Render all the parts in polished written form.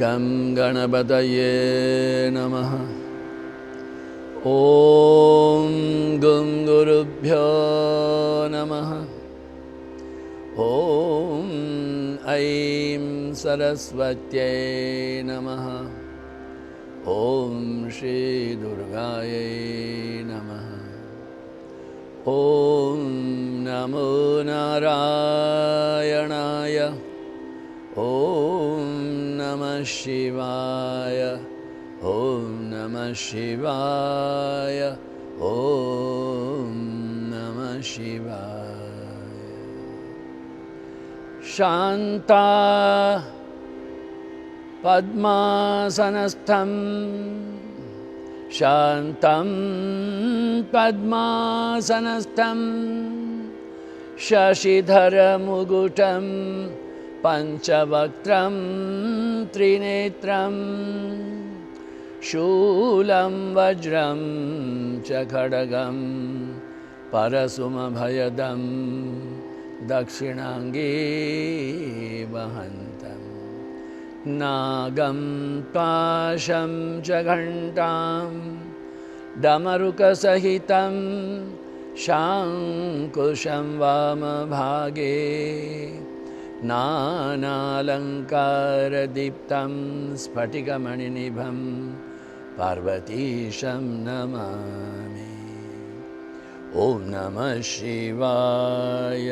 गं गणपतये नमः। ॐ गं गुरुभ्यो नमः। ॐ ऐं सरस्वत्यै नमः। ॐ श्री दुर्गायै नमः। ॐ नमो नारायणाय। ॐ नमः शिवाय। ॐ नमः शिवाय। ॐ नमः शिवाय। शान्ता पद्मासनस्थं शान्तं पद्मासनस्थं शशिधरमुकुटं पञ्चवक्त्रं त्रिनेत्रं शूलं वज्रं च खड्गं परशुमभयदं दक्षिणाङ्गे वहन्तम् नागं पाशं च घण्टां डमरुकसहितं शाङ्कुशं वामभागे नानालङ्कारदीप्तं स्फटिकमणिनिभं पार्वतीशं नमामि। ॐ नमः शिवाय।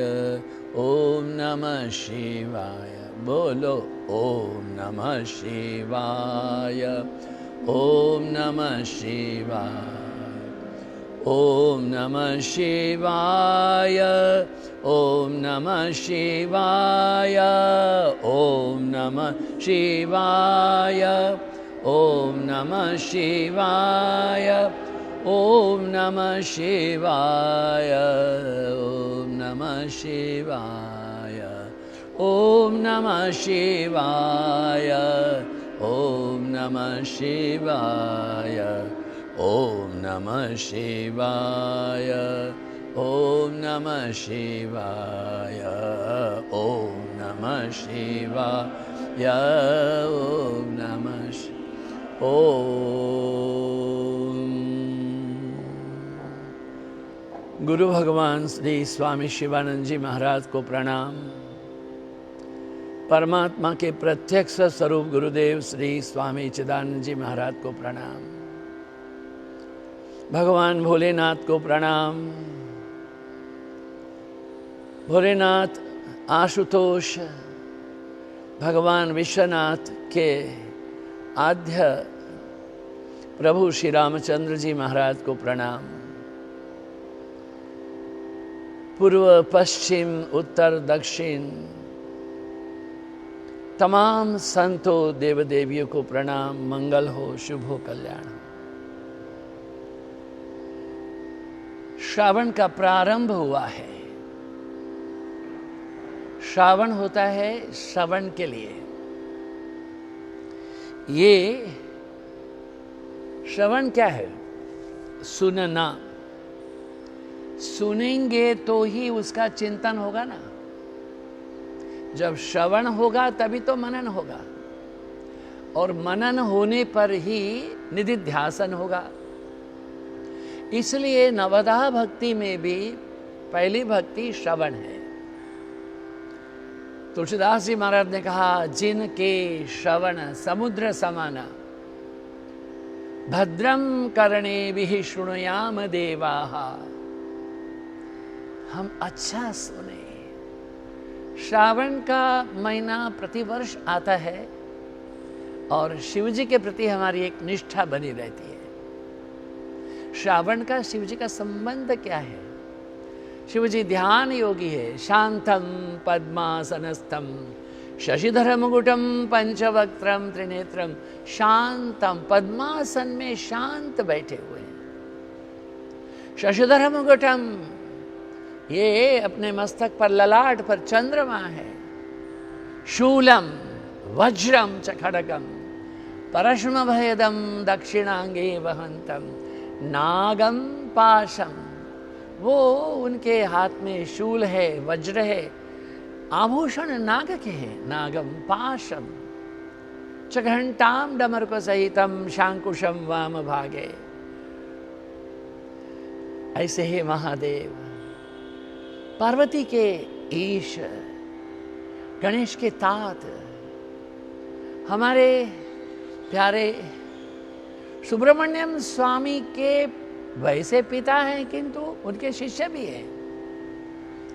ॐ नमः शिवाय। बोलो ॐ नमः शिवाय। ॐ नमः शिवाय। ॐ नमः शिवाय। ॐ नमः शिवाय। ॐ नमः शिवाय। ॐ नमः शिवाय। ॐ नमः शिवाय। ॐ नमः शिवाय। ॐ नमः शिवाय। ॐ नमः शिवाय। ॐ नमः शिवाय। ॐ नमः शिवाय। ॐ नमः शिवाय। ॐ नमः गुरु भगवान श्री स्वामी शिवानंद जी महाराज को प्रणाम। परमात्मा के प्रत्यक्ष स्वरूप गुरुदेव श्री स्वामी चिदानंद जी महाराज को प्रणाम। भगवान भोलेनाथ को प्रणाम। भोलेनाथ आशुतोष भगवान विश्वनाथ के आद्य प्रभु श्री रामचंद्र जी महाराज को प्रणाम। पूर्व पश्चिम उत्तर दक्षिण तमाम संतों देव देवियों को प्रणाम। मंगल हो, शुभ हो, कल्याण हो। श्रावण का प्रारंभ हुआ है। श्रावण होता है श्रवण के लिए। ये श्रवण क्या है? सुनना। सुनेंगे तो ही उसका चिंतन होगा ना। जब श्रवण होगा तभी तो मनन होगा, और मनन होने पर ही निधिध्यासन होगा। इसलिए नवधा भक्ति में भी पहली भक्ति श्रवण है। तुलसीदास जी महाराज ने कहा, जिनके श्रवण समुद्र समाना भद्रम कर्णेभिः शृणुयाम देवाः। हम अच्छा सुने। श्रावण का महीना प्रतिवर्ष आता है और शिव जी के प्रति हमारी एक निष्ठा बनी रहती है। श्रावण का शिव जी का संबंध क्या है? शिव जी ध्यान योगी है। शांतम पद्मासनस्थम शशिधर मुकुटम पंचवक्त्रम त्रिनेत्रम। शांतम, पद्मासन में शांत बैठे हुए हैं। शशिधर मुकुटम, ये अपने मस्तक पर ललाट पर चंद्रमा है। शूलम वज्रम च खड्गम परशुमभयदम दक्षिणांगे वहंतम। नागम पाशम, वो उनके हाथ में शूल है, वज्र है, आभूषण नाग के हैं। नागम पाशम, च घंटाम डमरुक सहितम शांकुशम वाम भागे। ऐसे ही महादेव पार्वती के ईश, गणेश के तात, हमारे प्यारे सुब्रमण्यम स्वामी के वैसे पिता हैं किंतु उनके शिष्य भी हैं।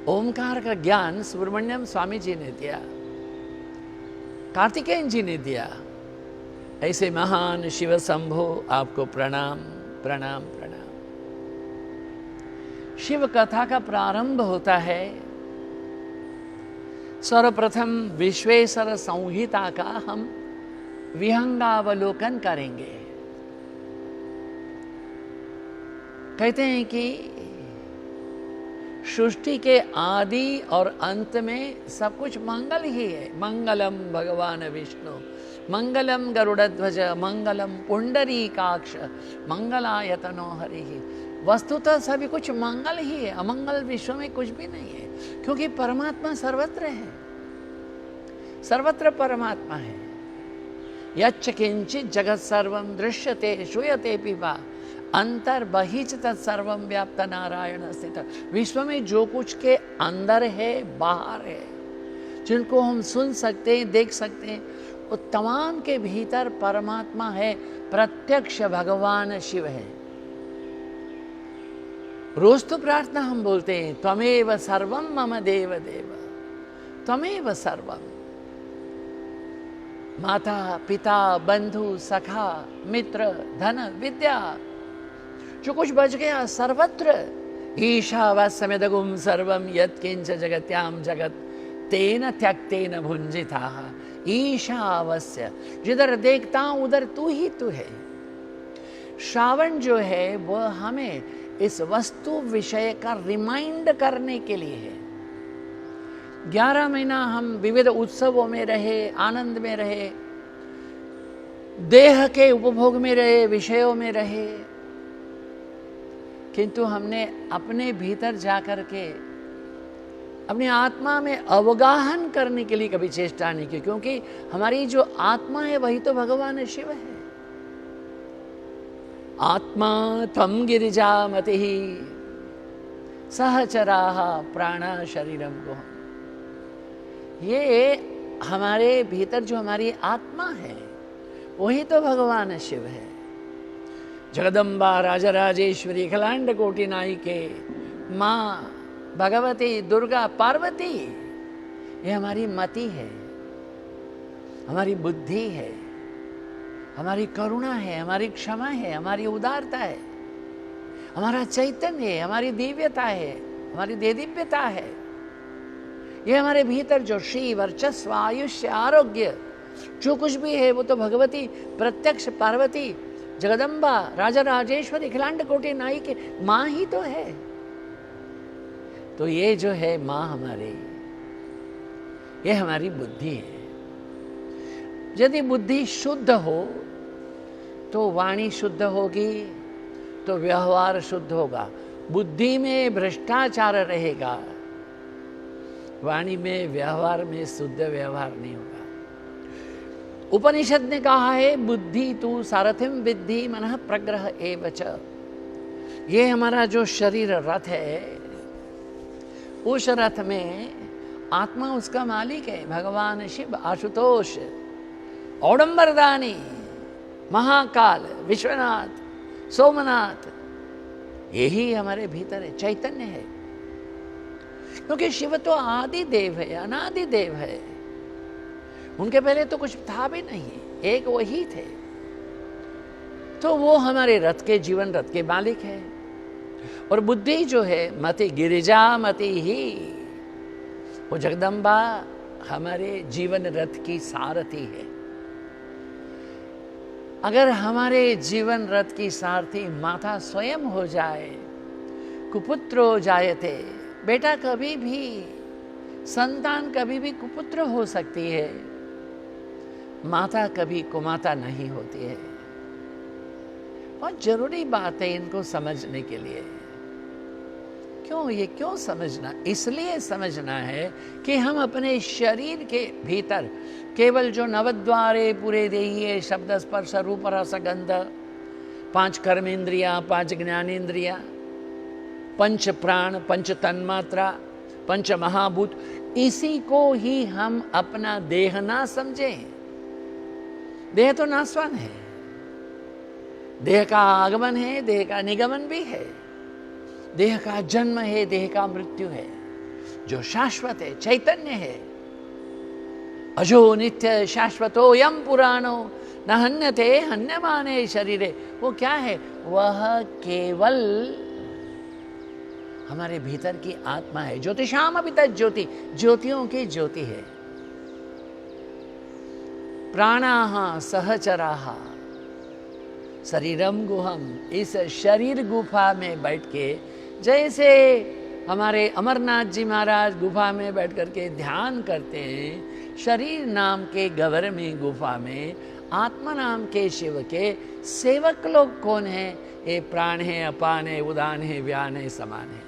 ओमकार का ज्ञान सुब्रमण्यम स्वामी जी ने दिया, कार्तिकेयन जी ने दिया। ऐसे महान शिव शंभो आपको प्रणाम प्रणाम प्रणाम। शिव कथा का प्रारंभ होता है सर्वप्रथम विश्वेश्वर संहिता का हम विहंगावलोकन करेंगे। कहते हैं कि सृष्टि के आदि और अंत में सब कुछ मंगल ही है। मंगलम भगवान विष्णु, मंगलम गरुड़ध्वज, मंगलम पुंडरीकाक्ष, मंगलायतनो हरिः। वस्तुतः सभी कुछ मंगल ही है, अमंगल विश्व में कुछ भी नहीं है, क्योंकि परमात्मा सर्वत्र है, सर्वत्र परमात्मा है। यच्च किंचित जगत सर्वं दृश्यते श्रूयते पिबा अंतर्बहिः तत्सर्वं व्याप्त नारायण स्थित। विश्व में जो कुछ के अंदर है, बाहर है, जिनको हम सुन सकते हैं, देख सकते हैं, वो तमाम के भीतर परमात्मा है, प्रत्यक्ष भगवान शिव है। रोज तो प्रार्थना हम बोलते हैं, त्वमेव सर्वम मम देव देव, त्वमेव सर्वम। माता पिता बंधु सखा मित्र धन विद्या जो कुछ बच गया सर्वत्र। ईशावास्यमिदगुं सर्वं यत्किंच जगत्याम जगत तेन त्यक्तेन भुंजिताः। ईशावास्य, जिधर देखता हूं उधर तू ही तू है। श्रावण जो है वह हमें इस वस्तु विषय का रिमाइंड करने के लिए है। 11 महीना हम विविध उत्सवों में रहे, आनंद में रहे, देह के उपभोग में रहे, विषयों में रहे, किंतु हमने अपने भीतर जाकर के अपनी आत्मा में अवगाहन करने के लिए कभी चेष्टा नहीं की, क्योंकि हमारी जो आत्मा है वही तो भगवान शिव है। आत्मा त्वं गिरिजामतिः सहचराः प्राणा शरीरम गुहम्। ये हमारे भीतर जो हमारी आत्मा है वही तो भगवान शिव है। जगदम्बा राजराजेश्वरी अखिलांड कोटि नायिके माँ भगवती दुर्गा पार्वती, ये हमारी मति है, हमारी बुद्धि है, हमारी करुणा है, हमारी क्षमा है, हमारी उदारता है, हमारा चैतन्य है, हमारी दिव्यता है, हमारी देदीप्यता है। ये हमारे भीतर जो श्री वर्चस्व आयुष्य आरोग्य जो कुछ भी है वो तो भगवती प्रत्यक्ष पार्वती जगदम्बा राजा राजेश्वरी अखिलांड कोटि नायिके माँ ही तो है। तो ये जो है माँ हमारी, ये हमारी बुद्धि है। यदि बुद्धि शुद्ध हो तो वाणी शुद्ध होगी, तो व्यवहार शुद्ध होगा। बुद्धि में भ्रष्टाचार रहेगा, वाणी में व्यवहार में शुद्ध व्यवहार नहीं होगा। उपनिषद ने कहा है बुद्धि तु सारथिम विद्धि मनः प्रग्रह एव च। ये हमारा जो शरीर रथ है, उस रथ में आत्मा उसका मालिक है, भगवान शिव, आशुतोष, औडंबरदानी, महाकाल, विश्वनाथ, सोमनाथ, यही हमारे भीतर है, चैतन्य है। क्योंकि शिव तो आदि देव है, अनादि देव है, उनके पहले तो कुछ था भी नहीं, एक वही थे। तो वो हमारे रथ के, जीवन रथ के मालिक है। और बुद्धि जो है मति गिरिजा मति ही, वो जगदम्बा हमारे जीवन रथ की सारथी है। अगर हमारे जीवन रथ की सारथी माता स्वयं हो जाए, कुपुत्रो जायते, बेटा कभी भी, संतान कभी भी कुपुत्र हो सकती है, माता कभी कुमाता नहीं होती है। बहुत जरूरी बात है इनको समझने के लिए। क्यों, ये क्यों समझना? इसलिए समझना है कि हम अपने शरीर के भीतर केवल जो नवद्वारे पूरे देहिए शब्द स्पर्श रूप रस गंध, 5 कर्मेंद्रियां, 5 ज्ञानेन्द्रियां, 5 प्राण, 5 तन्मात्रा, 5 महाभूत, इसी को ही हम अपना देह ना समझें। देह तो नाशवान है, देह का आगमन है, देह का निगमन भी है, देह का जन्म है, देह का मृत्यु है। जो शाश्वत है, चैतन्य है, अजो नित्य शाश्वतो यम पुराणो न हन्यते हन्यमाने शरीरे, वो क्या है? वह केवल हमारे भीतर की आत्मा है। ज्योतिषाम अभी तक ज्योति, ज्योतियों की ज्योति है। प्राणाः सहचराः शरीरम गुहम, इस शरीर गुफा में बैठ के, जैसे हमारे अमरनाथ जी महाराज गुफा में बैठ करके ध्यान करते हैं, शरीर नाम के गह्वर में गुफा में आत्मा नाम के शिव के सेवक लोग कौन है? ये प्राण है, अपान है, उदान है, व्यान है, समान है।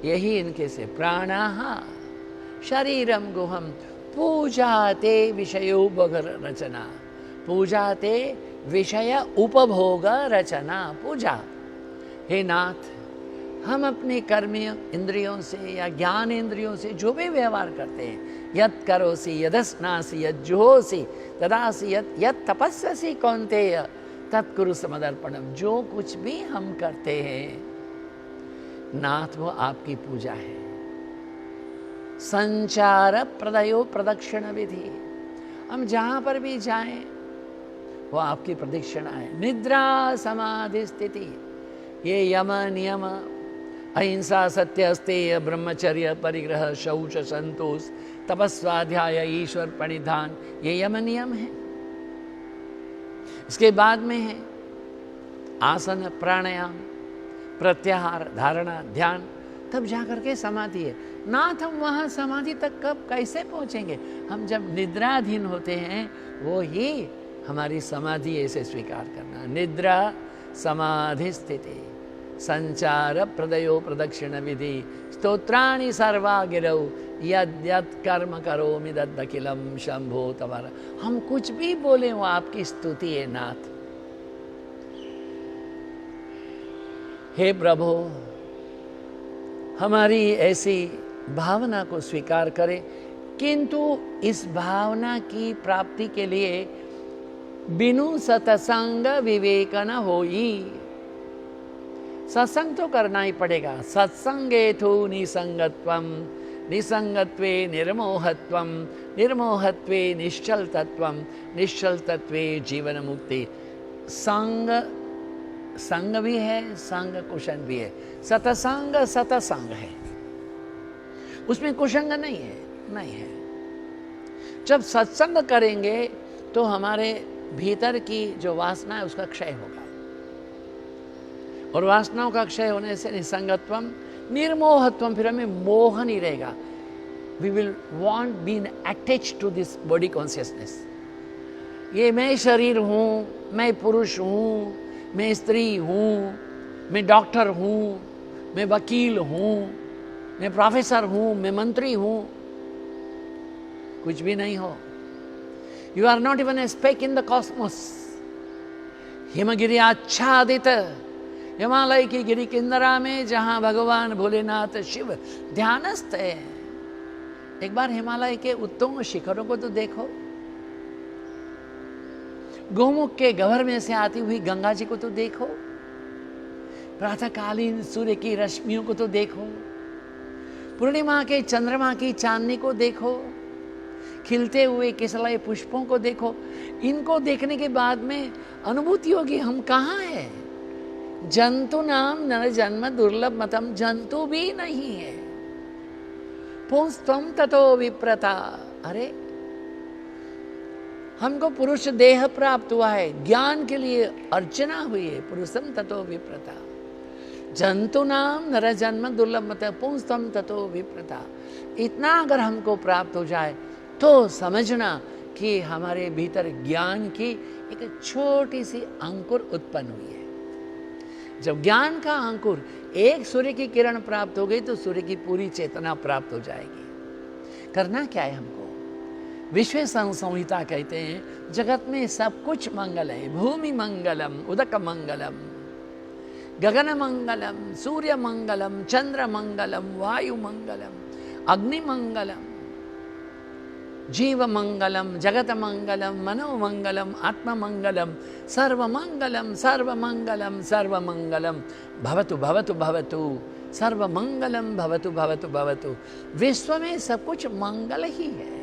यही इनके से प्राणाः शरीरम गुहम पूजाते विषयोपभोग रचना, पूजाते विषय उपभोग रचना, पूजा। हे नाथ, हम अपने कर्मीय इंद्रियों से या ज्ञान इंद्रियों से जो भी व्यवहार करते हैं, यत् करोसि यदस्नासि यज्जुहोसि तदासि यत् तपस्यसि कौन्तेय तत्कुरु समदर्पणम, जो कुछ भी हम करते हैं नाथ वो आपकी पूजा है। संचार प्रदयो प्रदक्षिण विधि, हम जहाँ पर भी जाएं वो आपकी प्रदक्षिणा है। निद्रा समाधि स्थिति, ये यम नियम, अहिंसा सत्य अस्तेय ब्रह्मचर्य परिग्रह शौच संतोष तपस्वाध्याय ईश्वर प्रणिधान, ये यम नियम है। इसके बाद में है आसन प्राणायाम प्रत्याहार धारणा ध्यान, तब जाकर के समाधि है। नाथ हम वहाँ समाधि तक कब कैसे पहुँचेंगे? हम जब निद्राधीन होते हैं वो ही हमारी समाधि ऐसे स्वीकार करना। निद्रा समाधि स्थिति संचार प्रदयो प्रदक्षिण विधि स्तोत्राणि सर्वा गिरौ यद् यत् कर्म करोमि तदखिलम शंभो तवारा। हम कुछ भी बोले वो आपकी स्तुति है नाथ। हे प्रभु, हमारी ऐसी भावना को स्वीकार करें, किंतु इस भावना की प्राप्ति के लिए बिनु सत्संग विवेक न होई। सत्संग तो करना ही पड़ेगा। सत्संगे तो निसंगत्वम, निसंगत्वे निर्मोहत्वम, निर्मोहत्वे निश्चल तत्वम, निश्चल तत्वे जीवन मुक्ति। संग संग भी है, संग कुशन भी है। सत्संग सत्संग है, उसमें कुसंग नहीं है, नहीं है। जब सत्संग करेंगे तो हमारे भीतर की जो वासना है उसका क्षय होगा, और वासनाओं का क्षय होने से निसंगत्वम निर्मोहत्वम, फिर हमें मोह नहीं रहेगा। We will won't been attached to this body consciousness. ये मैं शरीर हूँ, मैं पुरुष हूँ, मैं स्त्री हूँ, मैं डॉक्टर हूँ, मैं वकील हूँ, मैं प्रोफेसर हूँ, मैं मंत्री हूँ, कुछ भी नहीं हो। You are not even a speck in the cosmos. हिमगिरी आच्छादित हिमालय की गिरी किंदरा में जहाँ भगवान भोलेनाथ शिव ध्यानस्थ है। एक बार हिमालय के उत्तुंग शिखरों को तो देखो, गोमुख के गह्वर में से आती हुई गंगा जी को तो देखो, प्रातःकालीन सूर्य की रश्मियों को तो देखो, पूर्णिमा के चंद्रमा की चांदनी को देखो, खिलते हुए केसलाय पुष्पों को देखो। इनको देखने के बाद में अनुभूति होगी हम कहाँ हैं। जंतु नाम नर जन्म दुर्लभ मतम, जंतु भी नहीं है। पुंस्त्वं ततो विप्रता, अरे हमको पुरुष देह प्राप्त हुआ है, ज्ञान के लिए अर्चना हुई है। पुरुषम ततो विप्रता, जंतु नाम नर जन्म दुर्लभ मत, पुंस्त्वं ततो विप्रता। इतना अगर हमको प्राप्त हो जाए तो समझना कि हमारे भीतर ज्ञान की एक छोटी सी अंकुर उत्पन्न हुई है। जब ज्ञान का अंकुर एक सूर्य की किरण प्राप्त हो गई तो सूर्य की पूरी चेतना प्राप्त हो जाएगी। करना क्या है हमको? विश्व संहिता कहते हैं जगत में सब कुछ मंगल है। भूमि मंगलम, उदक मंगलम, गगन मंगलम, सूर्य मंगलम, चंद्र मंगलम, वायु मंगलम, अग्नि मंगलम, जीव मंगलम, जगत मंगलम, मनो मंगलम, आत्म मंगलम, सर्व मंगलम, सर्व मंगलम, सर्व मंगलम भवतु भवतु भवतु, सर्व मंगलम भवतु भवतु भवतु। विश्व में सब कुछ मंगल ही है।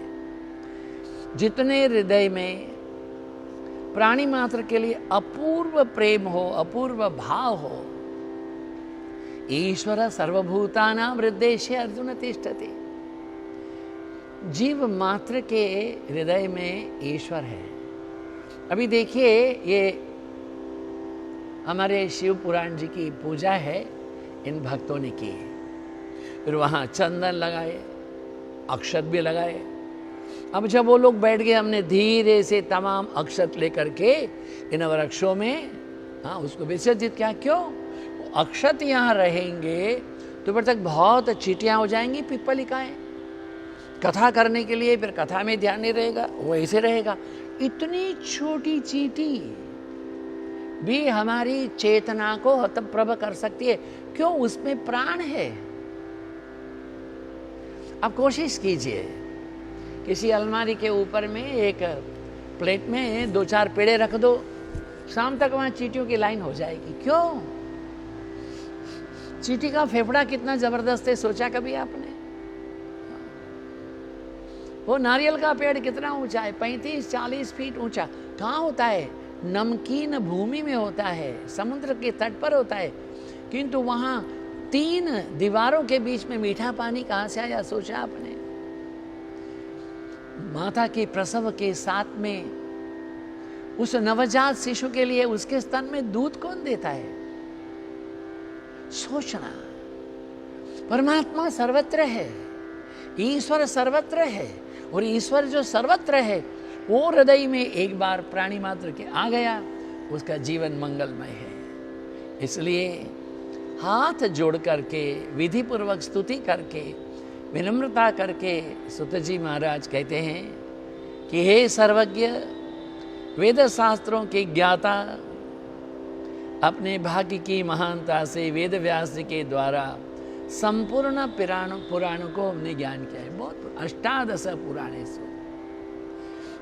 जितने हृदय में प्राणी मात्र के लिए अपूर्व प्रेम हो, अपूर्व भाव हो, ईश्वर सर्वभूतानां हृदयेषु अर्जुन तिष्ठति। जीव मात्र के हृदय में ईश्वर है। अभी देखिए, ये हमारे शिव पुराण जी की पूजा है, इन भक्तों ने की। फिर वहाँ चंदन लगाए, अक्षत भी लगाए। अब जब वो लोग बैठ गए, हमने धीरे से तमाम अक्षत लेकर के इन वृक्षों में उसको विसर्जित किया। क्यों? अक्षत यहाँ रहेंगे तो फिर तक बहुत चींटियाँ हो जाएंगी, पिप्पलिकाएं। कथा करने के लिए फिर कथा में ध्यान नहीं रहेगा, वो ऐसे रहेगा। इतनी छोटी चींटी भी हमारी चेतना को हतप्रभ कर सकती है। क्यों? उसमें प्राण है। अब कोशिश कीजिए, किसी अलमारी के ऊपर में एक प्लेट में 2-4 पेड़े रख दो, शाम तक वहां चींटियों की लाइन हो जाएगी। क्यों? चींटी का फेफड़ा कितना जबरदस्त है, सोचा कभी आपने? वो नारियल का पेड़ कितना ऊंचा है, 35-40 फीट ऊंचा। कहाँ होता है? नमकीन भूमि में होता है, समुद्र के तट पर होता है। किंतु वहां 3 दीवारों के बीच में मीठा पानी कहां से आया, सोचा आपने? माता के प्रसव के साथ में उस नवजात शिशु के लिए उसके स्तन में दूध कौन देता है? सोचना। परमात्मा सर्वत्र है, ईश्वर सर्वत्र है, और ईश्वर जो सर्वत्र है वो हृदय में एक बार प्राणी मात्र के आ गया, उसका जीवन मंगलमय है। इसलिए हाथ जोड़ करके, विधि पूर्वक स्तुति करके, विनम्रता करके सुत जी महाराज कहते हैं कि हे सर्वज्ञ, वेद शास्त्रों के ज्ञाता, अपने भाग्य की महानता से वेद व्यास जी के द्वारा संपूर्ण पुराणों को हमने ज्ञान किया है। बहुत 18 पुराणेषु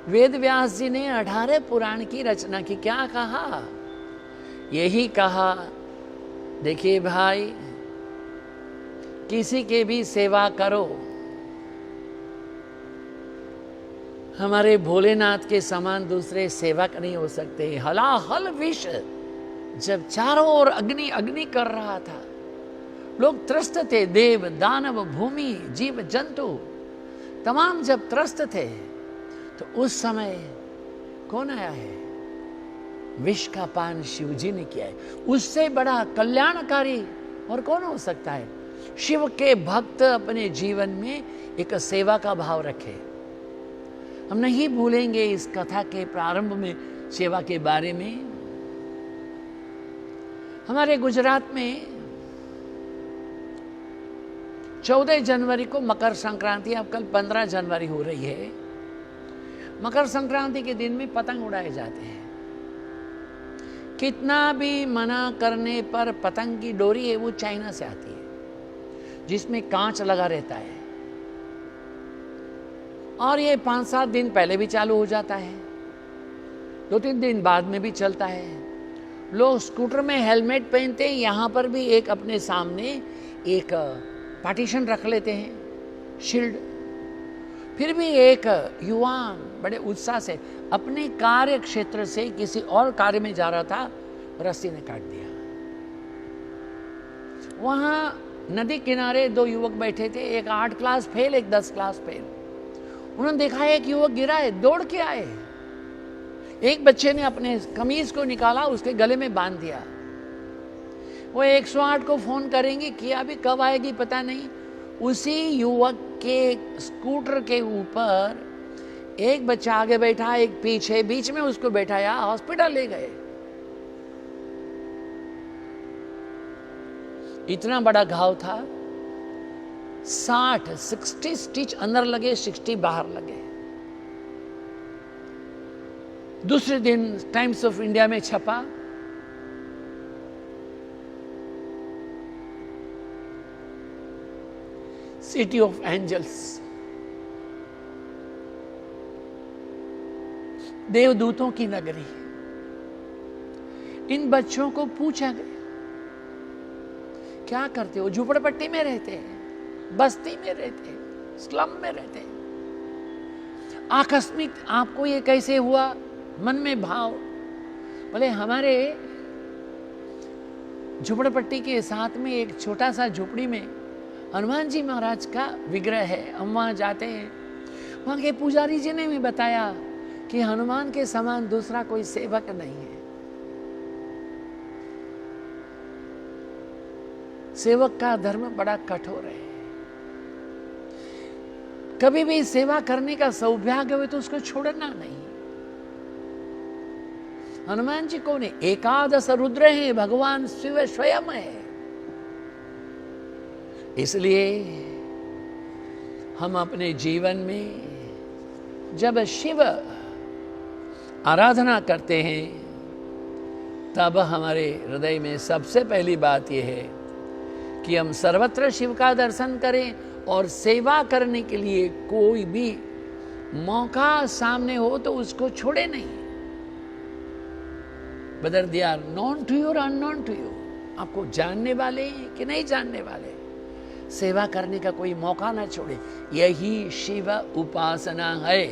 वेद व्यास जी ने 18 पुराण की रचना की। क्या कहा? यही कहा, देखिए भाई, किसी के भी सेवा करो, हमारे भोलेनाथ के समान दूसरे सेवक नहीं हो सकते। हलाहल विष जब चारों ओर अग्नि अग्नि कर रहा था, लोग त्रस्त थे, देव दानव भूमि जीव जंतु तमाम जब त्रस्त थे, तो उस समय कौन आया है? विष का पान शिव जी ने किया है। उससे बड़ा कल्याणकारी और कौन हो सकता है? शिव के भक्त अपने जीवन में एक सेवा का भाव रखे। हम नहीं भूलेंगे इस कथा के प्रारंभ में सेवा के बारे में। हमारे गुजरात में 14 जनवरी को मकर संक्रांति, अब कल 15 जनवरी हो रही है। मकर संक्रांति के दिन में पतंग उड़ाए जाते हैं। कितना भी मना करने पर पतंग की डोरी है वो चाइना से आती है, जिसमें कांच लगा रहता है, और ये 5-7 दिन पहले भी चालू हो जाता है, 2-3 दिन बाद में भी चलता है। लोग स्कूटर में हेलमेट पहनते हैं, यहाँ पर भी एक अपने सामने एक पार्टीशन रख लेते हैं, शील्ड। फिर भी एक युवा बड़े उत्साह से अपने कार्य क्षेत्र से किसी और कार्य में जा रहा था, रस्सी ने काट दिया। वहां नदी किनारे 2 युवक बैठे थे, एक 8 क्लास फेल, एक 10 क्लास फेल। उन्होंने देखा एक युवक गिरा है, दौड़ के आए। एक बच्चे ने अपने कमीज को निकाला, उसके गले में बांध दिया। वो 108 को फोन करेंगे, किया भी, कब आएगी पता नहीं। उसी युवक के स्कूटर के ऊपर एक बच्चा आगे बैठा, एक पीछे, बीच में उसको बैठाया, हॉस्पिटल ले गए। इतना बड़ा घाव था, 60 स्टिच अंदर लगे, 60 बाहर लगे। दूसरे दिन टाइम्स ऑफ इंडिया में छपा, सिटी ऑफ एंजल्स, देवदूतों की नगरी। इन बच्चों को पूछा गया, क्या करते हो? झुपड़पट्टी में रहते हैं, बस्ती में रहते हैं, स्लम में रहते हैं। आकस्मिक आपको ये कैसे हुआ? मन में भाव, बोले हमारे झुपड़पट्टी के साथ में एक छोटा सा झोपड़ी में हनुमान जी महाराज का विग्रह है। हम वहां जाते हैं। वहां के पुजारी जी ने भी बताया कि हनुमान के समान दूसरा कोई सेवक नहीं है। सेवक का धर्म बड़ा कठोर है। कभी भी सेवा करने का सौभाग्य हो तो उसको छोड़ना नहीं। हनुमान जी कौन है? एकादश रुद्र है, भगवान शिव स्वयं है। इसलिए हम अपने जीवन में जब शिव आराधना करते हैं तब हमारे हृदय में सबसे पहली बात यह है कि हम सर्वत्र शिव का दर्शन करें और सेवा करने के लिए कोई भी मौका सामने हो तो उसको छोड़े नहीं। whether they are known to you or unknown to you, आपको जानने वाले कि नहीं जानने वाले, सेवा करने का कोई मौका ना छोड़े। यही शिव उपासना है,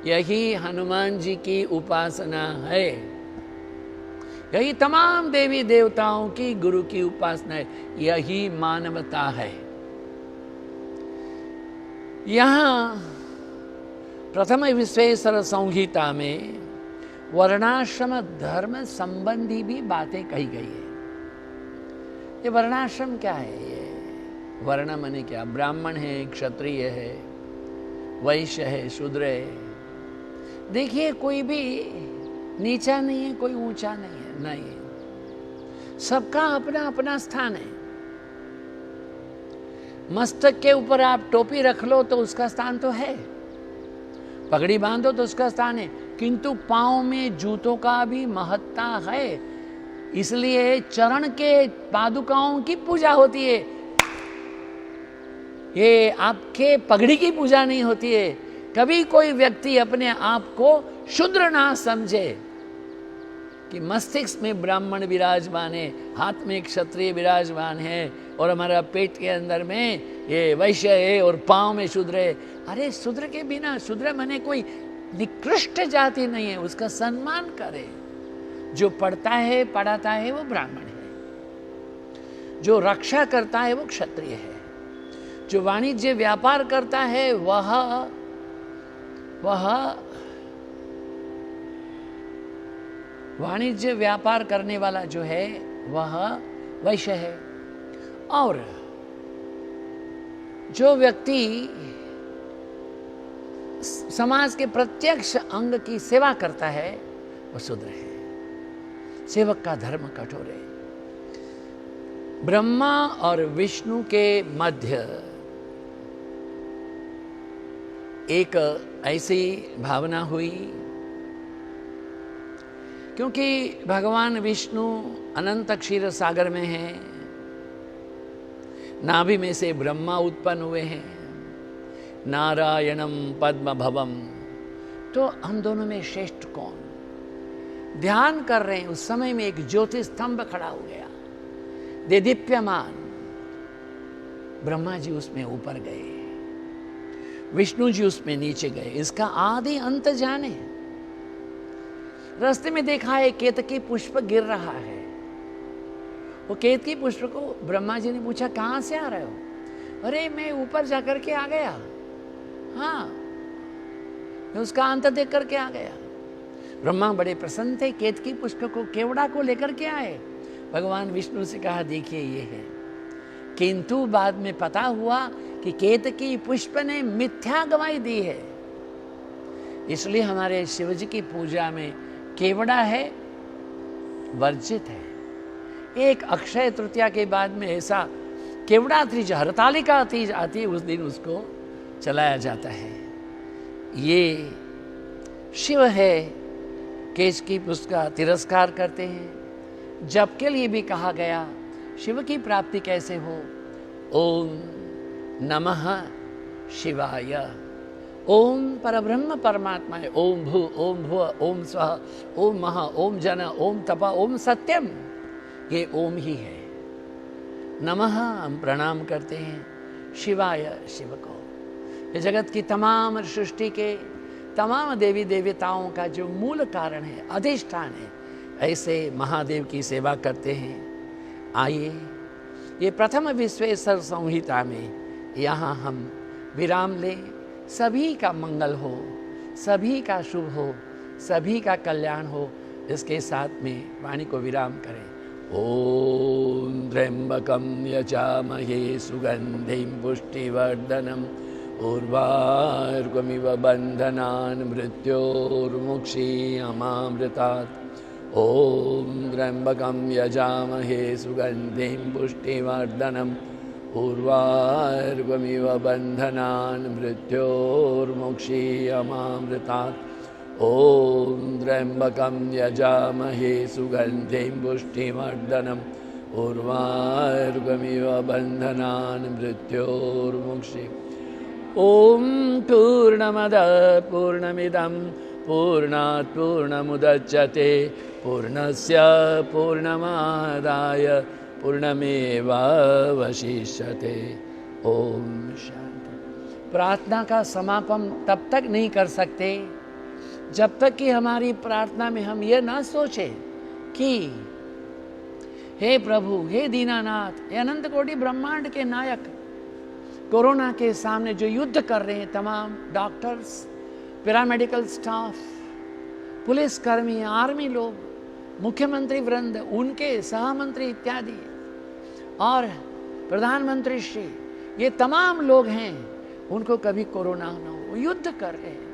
यही हनुमान जी की उपासना है, यही तमाम देवी देवताओं की गुरु की उपासना है, यही मानवता है। यहां प्रथम विश्वेश्वर संहिता में वर्णाश्रम धर्म संबंधी भी बातें कही गई है। ये वर्णाश्रम क्या है? ये वर्ण माने क्या? ब्राह्मण है, क्षत्रिय है, वैश्य है, शूद्र है। देखिए कोई भी नीचा नहीं है, कोई ऊंचा नहीं है, नहीं, सबका अपना अपना स्थान है। मस्तक के ऊपर आप टोपी रख लो तो उसका स्थान तो है, पगड़ी बांधो तो उसका स्थान है, किंतु पांव में जूतों का भी महत्ता है। इसलिए चरण के पादुकाओं की पूजा होती है, ये आपके पगड़ी की पूजा नहीं होती है। कभी कोई व्यक्ति अपने आप को शूद्र ना समझे कि मस्तिष्क में ब्राह्मण विराजमान है, हाथ में क्षत्रिय विराजमान है और हमारा पेट के अंदर में ये वैश्य है और पांव में शूद्र है। अरे शूद्र के बिना, शूद्र माने कोई निकृष्ट जाति नहीं है, उसका सम्मान करे। जो पढ़ता है पढ़ाता है वो ब्राह्मण है, जो रक्षा करता है वो क्षत्रिय है, जो वाणिज्य व्यापार करता है वह वाणिज्य व्यापार करने वाला जो है वह वैश्य है। और जो व्यक्ति समाज के प्रत्यक्ष अंग की सेवा करता है वह शूद्र है। सेवक का धर्म कठोर है। ब्रह्मा और विष्णु के मध्य एक ऐसी भावना हुई, क्योंकि भगवान विष्णु अनंत क्षीर सागर में हैं, नाभि में से ब्रह्मा उत्पन्न हुए हैं, नारायणम पद्म भवम। तो हम दोनों में श्रेष्ठ कौन? ध्यान कर रहे हैं, उस समय में एक ज्योति स्तंभ खड़ा हो गया, देदीप्यमान। ब्रह्मा जी उसमें ऊपर गए, विष्णु जी उसमें नीचे गए। इसका आदि अंत जाने। रास्ते में देखा है केतकी पुष्प गिर रहा है। वो केतकी पुष्प को ब्रह्मा जी ने पूछा, कहां से आ रहे हो? अरे मैं ऊपर जाकर के आ गया। हाँ, मैं उसका अंत देख करके आ गया। ब्रह्मा बड़े प्रसन्न थे, केतकी पुष्प को, केवड़ा को लेकर के आए। भगवान विष्णु से कहा, देखिए ये है। किंतु बाद में पता हुआ कि केतकी पुष्प ने मिथ्या गवाही दी है। इसलिए हमारे शिव जी की पूजा में केवड़ा है वर्जित है। एक अक्षय तृतीया के बाद में ऐसा केवड़ा तीज, हरतालिका तीज आती है, उस दिन उसको चलाया जाता है। ये शिव है, केश की उसका तिरस्कार करते हैं। जप के लिए भी कहा गया, शिव की प्राप्ति कैसे हो? ओम नमः शिवाय, ओम परब्रह्म परमात्मा है, ओम भू ओम भुव ओम स्वः ओम महा ओम जन ओम तप ओम सत्यम, ये ओम ही है। नमः हम प्रणाम करते हैं शिवाय, शिव को। ये जगत की तमाम सृष्टि के तमाम देवी देवताओं का जो मूल कारण है, अधिष्ठान है, ऐसे महादेव की सेवा करते हैं। आइए, ये प्रथम विश्वेश्वर संहिता में यहाँ हम विराम लें। सभी का मंगल हो, सभी का शुभ हो, सभी का कल्याण हो, इसके साथ में वाणी को विराम करें। ओम त्र्यंबकं यजामहे सुगंधिं पुष्टिवर्धनम् उर्वारुकमिव बन्धनान् मृत्योर्मुक्षीयमामृतात्। ओम त्र्यंबकं यजामहे सुगंधिं पुष्टिवर्धनम् उर्वारुकमिव बन्धनान् मृत्योर्मुक्षीयमामृतात्। ओम त्र्यंबकं यजामहे सुगंधिं पुष्टिवर्धनम् उर्वारुकमिव बन्धनान् मृत्योर्मुक्षी। ओम पूर्णमदः पूर्णमिदं पूर्णात् पूर्णमुदच्यते पूर्णस्य पूर्णमादाय पूर्णमेवावशिष्यते। ओम शांति। प्रार्थना का समापन तब तक नहीं कर सकते जब तक कि हमारी प्रार्थना में हम ये ना सोचें कि हे प्रभु, हे दीनानाथ, हे अनंत कोटि ब्रह्मांड के नायक, कोरोना के सामने जो युद्ध कर रहे हैं तमाम डॉक्टर्स, पैरामेडिकल स्टाफ, पुलिस कर्मी, आर्मी लोग, मुख्यमंत्री वृंद, उनके सहमंत्री इत्यादि, और प्रधानमंत्री श्री, ये तमाम लोग हैं, उनको कभी कोरोना ना हो, युद्ध कर रहे हैं।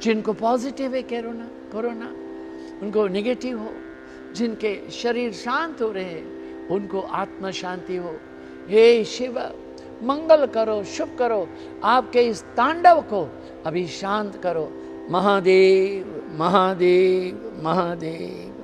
जिनको पॉजिटिव है कोरोना, उनको नेगेटिव हो, जिनके शरीर शांत हो रहे हैं, उनको आत्मा शांति हो। हे शिव, मंगल करो, शुभ करो, आपके इस तांडव को अभी शांत करो। महादेव महादेव महादेव।